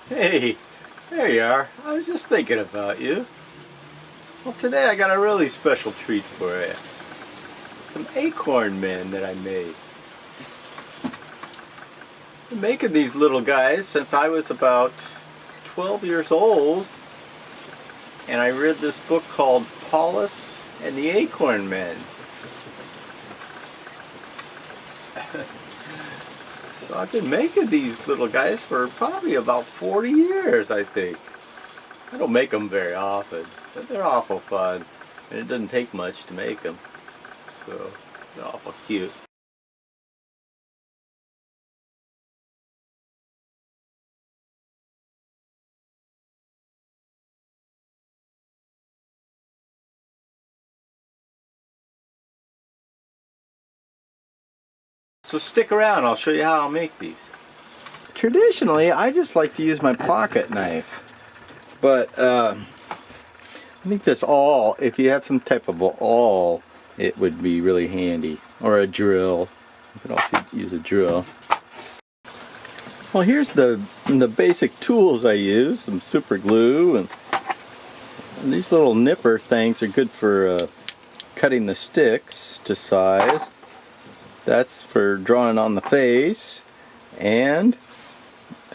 Hey, there you are. I was just thinking about you. Well, today I got a really special treat for you. Some Acorn Men that I made. I've been making these little guys since I was about 12 years old. And I read this book called Paulus and the Acorn Men. So I've been making these little guys for probably about 40 years, I think. I don't make them very often, but they're awful fun. And it doesn't take much to make them. So they're awful cute. So stick around, I'll show you how I'll make these. Traditionally, I just like to use my pocket knife. But I think this awl, if you have some type of awl, it would be really handy. Or a drill. You could also use a drill. Well, here's the basic tools I use. Some super glue. And these little nipper things are good for cutting the sticks to size. That's for drawing on the face. And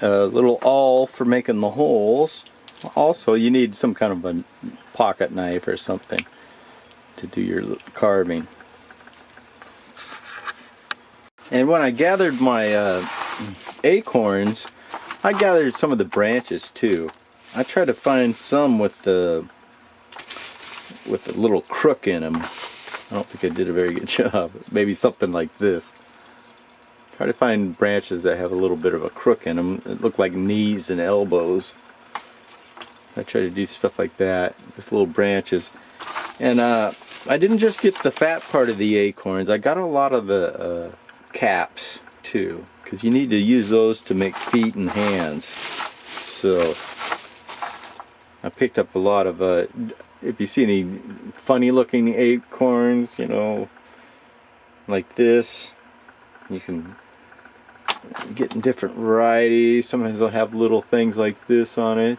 a little awl for making the holes. Also, you need some kind of a pocket knife or something to do your carving. And when I gathered my acorns, I gathered some of the branches too. I tried to find some with the little crook in them. I don't think I did a very good job. Maybe something like this. Try to find branches that have a little bit of a crook in them. It look like knees and elbows. I try to do stuff like that, just little branches. And I didn't just get the fat part of the acorns, I got a lot of the caps too, because you need to use those to make feet and hands. So I picked up a lot of, if you see any funny looking acorns, you know, like this, you can get in different varieties. Sometimes they'll have little things like this on it.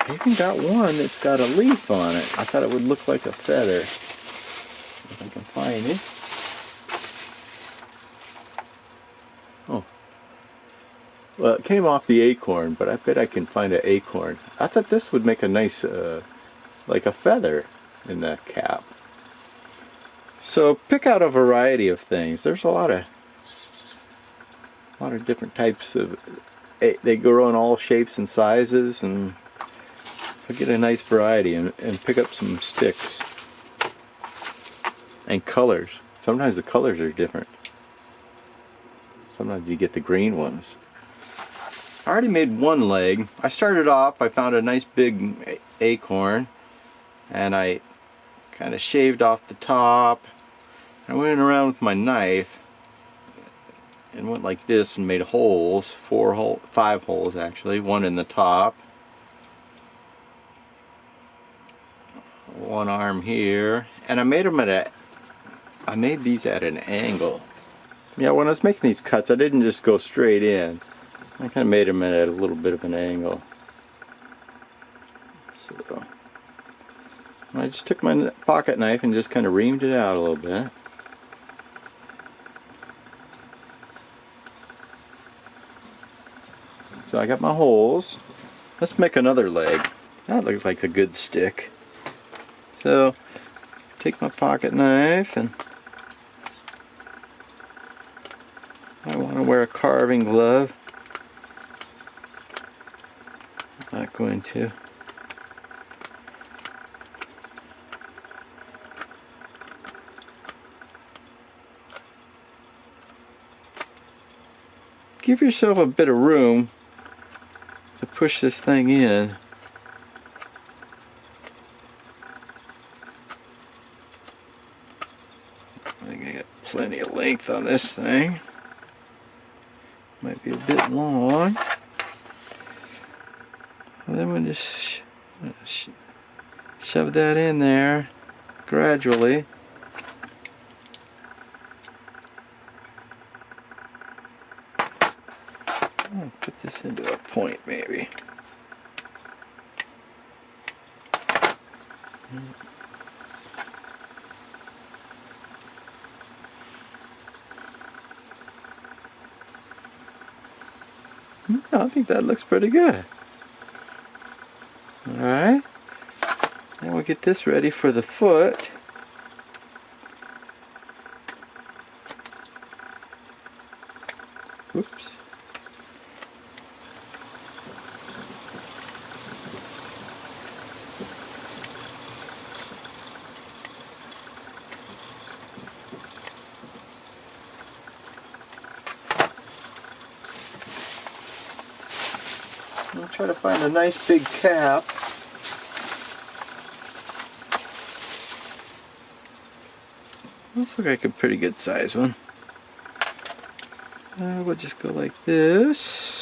I even got one that's got a leaf on it. I thought it would look like a feather. If I can find it. Oh. Well, it came off the acorn, but I bet I can find an acorn. I thought this would make a nice, like a feather in the cap. So pick out a variety of things. There's a lot of different types of, they grow in all shapes and sizes, and get a nice variety and pick up some sticks and colors. Sometimes the colors are different. Sometimes you get the green ones. I already made one leg. I started off, I found a nice big acorn and I kind of shaved off the top. I went around with my knife and went like this and made holes, 5 holes actually, one in the top. One arm here, and I made these at an angle. Yeah, when I was making these cuts, I didn't just go straight in. I kind of made them at a little bit of an angle. So I just took my pocket knife and just kind of reamed it out a little bit. So I got my holes. Let's make another leg. That looks like a good stick. So, take my pocket knife, and I want to wear a carving glove. I'm not going to. Give yourself a bit of room to push this thing in. Plenty of length on this thing. Might be a bit long. And then we'll just shove that in there gradually. Put this into a point maybe. I think that looks pretty good. Alright. Then we'll get this ready for the foot. Oops. I'll try to find a nice big cap. Looks like a pretty good size one. We'll just go like this.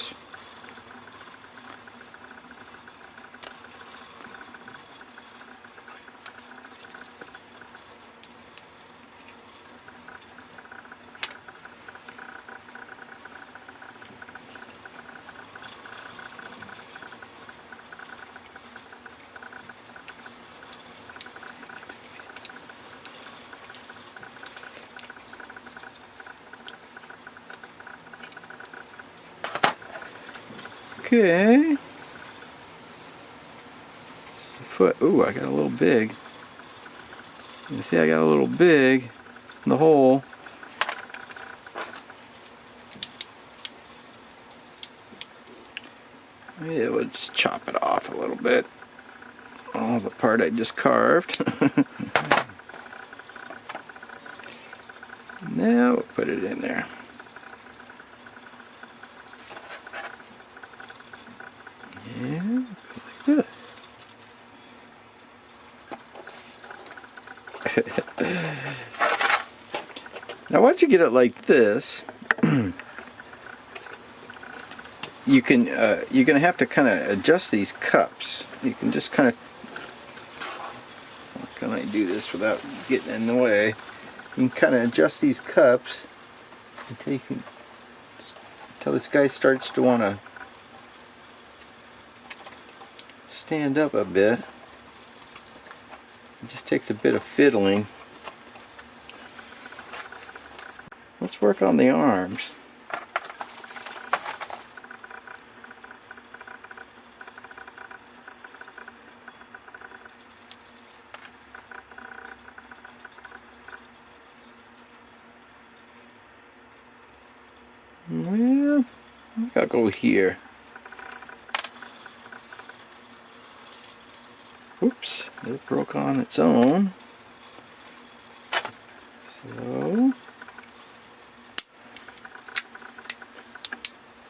Okay. Foot. Ooh, I got a little big. You see, I got a little big in the hole. Yeah, we'll just chop it off a little bit. Oh, the part I just carved. Now we'll put it in there. Yeah, like this. Now once you get it like this, you're gonna have to kind of adjust these cups. You can just kind of, how can I do this without getting in the way? You can kind of adjust these cups until this guy starts to want to stand up a bit. It just takes a bit of fiddling. Let's work on the arms. Well, I think I'll go here. Oops, it broke on its own. So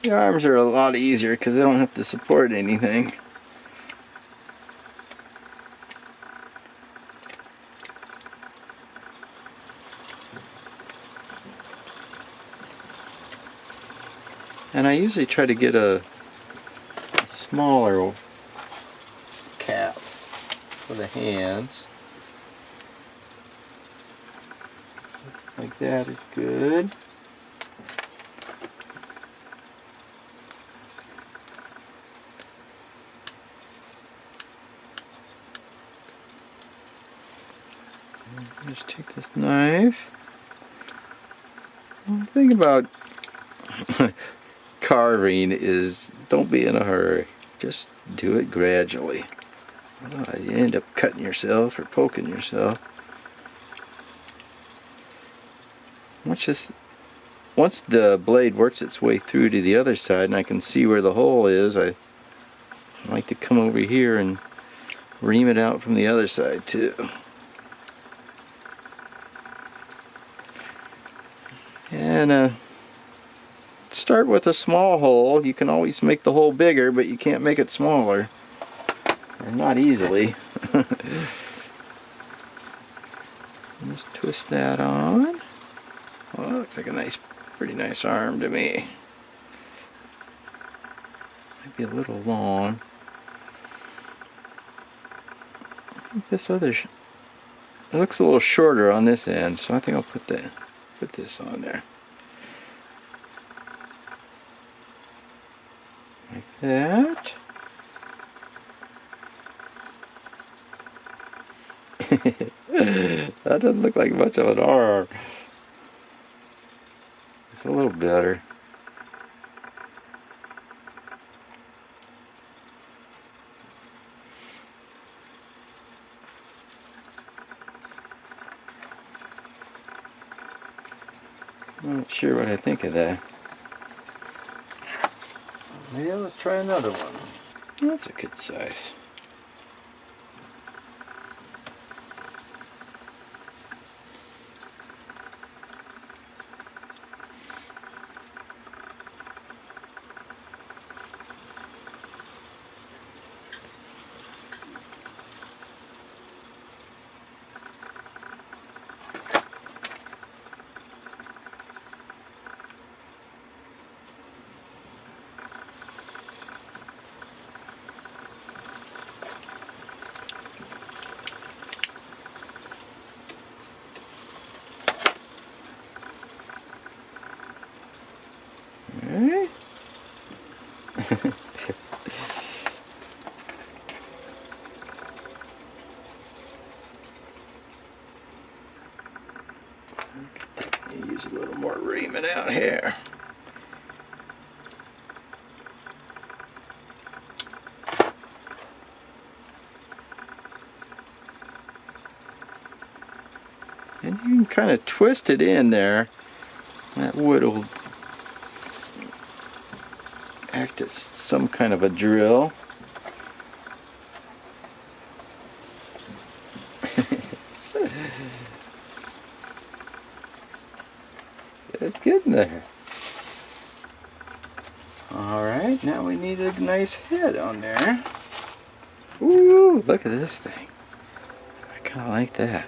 the arms are a lot easier because they don't have to support anything. And I usually try to get a smaller cap for the hands. Like that is good. Just take this knife. The thing about carving is don't be in a hurry. Just do it gradually. You end up cutting yourself or poking yourself. Once the blade works its way through to the other side and I can see where the hole is, I like to come over here and ream it out from the other side too. And start with a small hole. You can always make the hole bigger, but you can't make it smaller. Or not easily. Just twist that on. Well, that looks like a pretty nice arm to me. Might be a little long. I think this other, it looks a little shorter on this end, so I think I'll put this on there. Like that. That doesn't look like much of an R. It's a little better. I'm not sure what I think of that. Yeah, let's try another one. That's a good size. Alright. Use a little more reaming out here. And you can kind of twist it in there. That wood will act as some kind of a drill. It's getting there. Alright, now we need a nice head on there. Ooh, look at this thing. I kind of like that.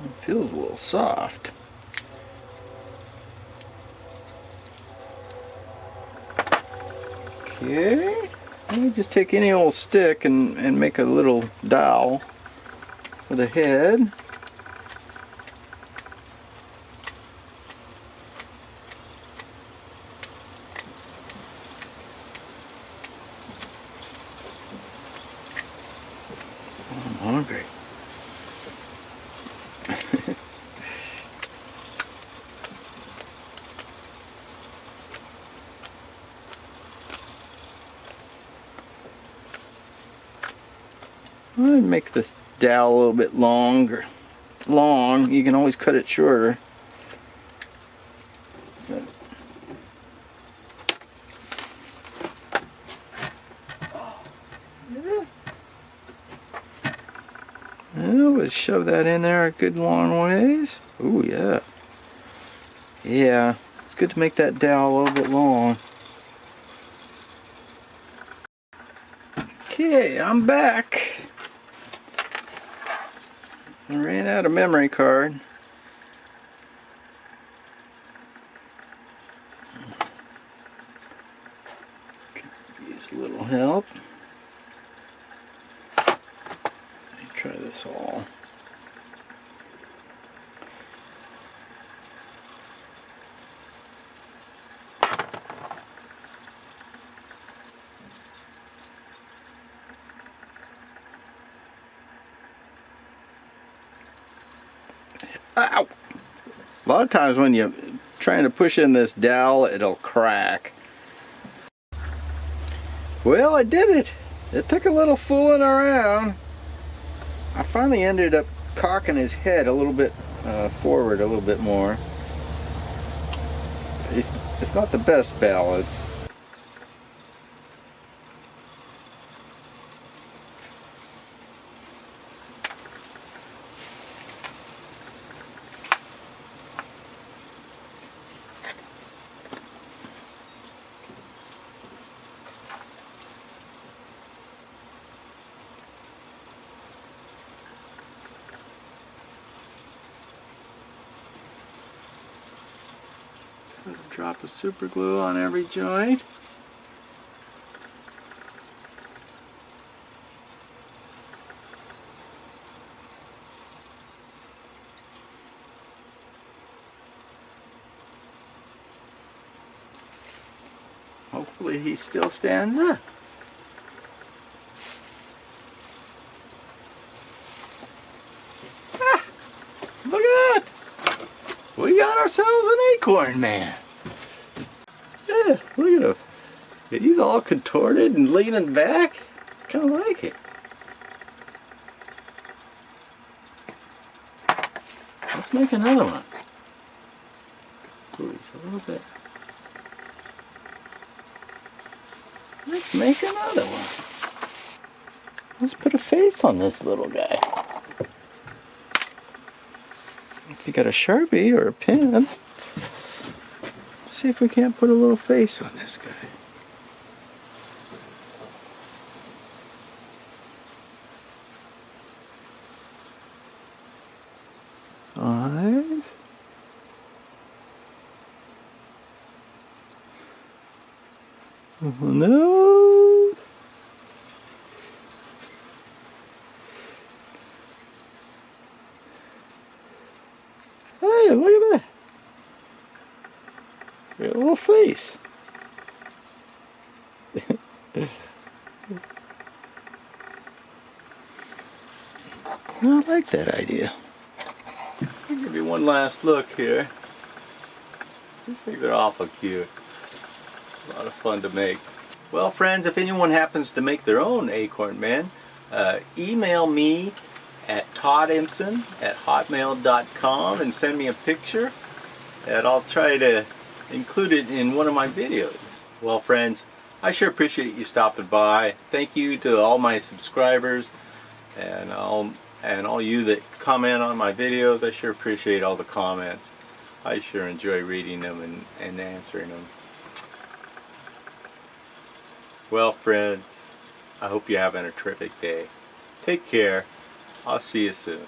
It feels a little soft. Okay, let me just take any old stick and make a little dowel for the head. I'm hungry. I'd make the dowel a little bit long. You can always cut it shorter. We'll shove that in there a good long ways. Ooh, yeah. Yeah, it's good to make that dowel a little bit long. Okay, I'm back. I ran out of memory card. Use a little help. Let me try this all. Ow! A lot of times when you're trying to push in this dowel, it'll crack. Well, I did it. It took a little fooling around. I finally ended up cocking his head a little bit forward a little bit more. It's not the best balance. Drop of super glue on every joint. Hopefully he still stands up. Ah, look at that! We got ourselves an acorn man. Yeah, look at him. He's all contorted and leaning back. Kind of like it. Let's make another one. Ooh, he's a little bit. Let's make another one. Let's put a face on this little guy. If you got a Sharpie or a pen, let's see if we can't put a little face on this guy. Eyes. Nose. Hey, look at that. Got a little face. I like that idea. I'll give you one last look here. These things are awful cute. A lot of fun to make. Well, friends, if anyone happens to make their own Acorn Man, email me at toddimpson@hotmail.com and send me a picture, and I'll try to include it in one of my videos. Well, friends, I sure appreciate you stopping by. Thank you to all my subscribers and all you that comment on my videos. I sure appreciate all the comments. I sure enjoy reading them and answering them. Well, friends, I hope you're having a terrific day. Take care. I'll see you soon.